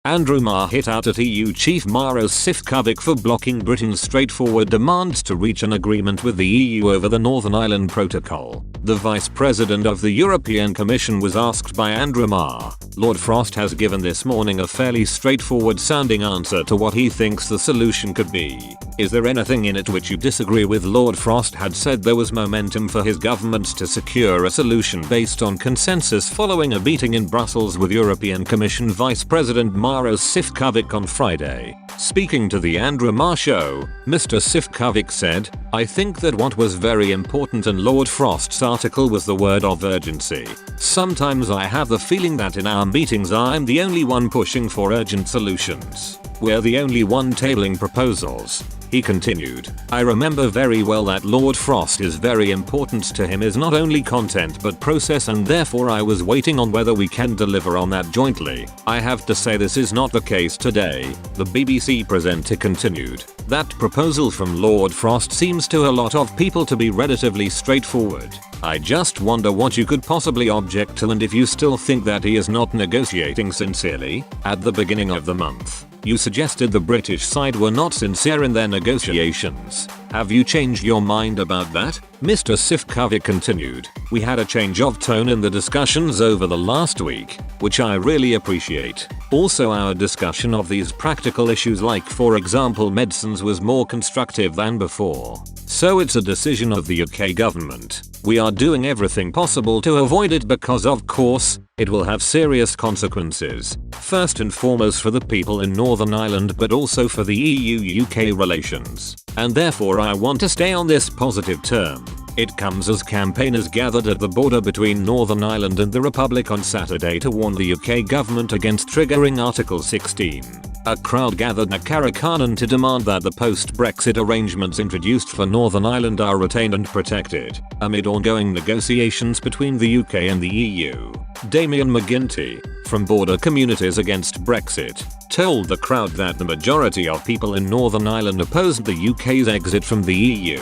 Andrew Marr hit out at EU Chief Maros Sefcovic for blocking Britain's straightforward demands to reach an agreement with the EU over the Northern Ireland Protocol. The Vice President of the European Commission was asked by Andrew Marr. Lord Frost has given this morning a fairly straightforward sounding answer to what he thinks the solution could be. Is there anything in it which you disagree with? Lord Frost had said there was momentum for his government to secure a solution based on consensus following a meeting in Brussels with European Commission Vice President Maros Sefcovic on Friday. Speaking to the Andrew Marr Show, Mr. Sefcovic said, "I think that what was very important in Lord Frost's article was the word of urgency. Sometimes I have the feeling that in our meetings I'm the only one pushing for urgent solutions. We're the only one tabling proposals." He continued, "I remember very well that Lord Frost is very important to him is not only content but process, and therefore I was waiting on whether we can deliver on that jointly. I have to say this is not the case today." The BBC presenter continued, "That proposal from Lord Frost seems to a lot of people to be relatively straightforward. I just wonder what you could possibly object to, and if you still think that he is not negotiating sincerely. At the beginning of the month, you suggested the British side were not sincere in their negotiations. Have you changed your mind about that?" Mr. Sefcovic continued, "We had a change of tone in the discussions over the last week, which I really appreciate. Also, our discussion of these practical issues like, for example, medicines was more constructive than before. So it's a decision of the UK government. We are doing everything possible to avoid it because, of course, it will have serious consequences, first and foremost for the people in Northern Ireland but also for the EU-UK relations. And therefore I want to stay on this positive term. It comes as campaigners gathered at the border between Northern Ireland and the Republic on Saturday to warn the UK government against triggering Article 16. A crowd gathered near Carrick-Carnan to demand that the post-Brexit arrangements introduced for Northern Ireland are retained and protected, amid ongoing negotiations between the UK and the EU. Damien McGuinty, from Border Communities Against Brexit, told the crowd that the majority of people in Northern Ireland opposed the UK's exit from the EU.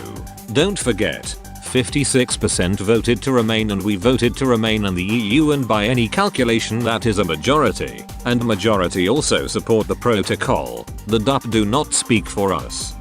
"Don't forget, 56% voted to remain, and we voted to remain in the EU, and by any calculation that is a majority. And majority also support the protocol. The DUP do not speak for us."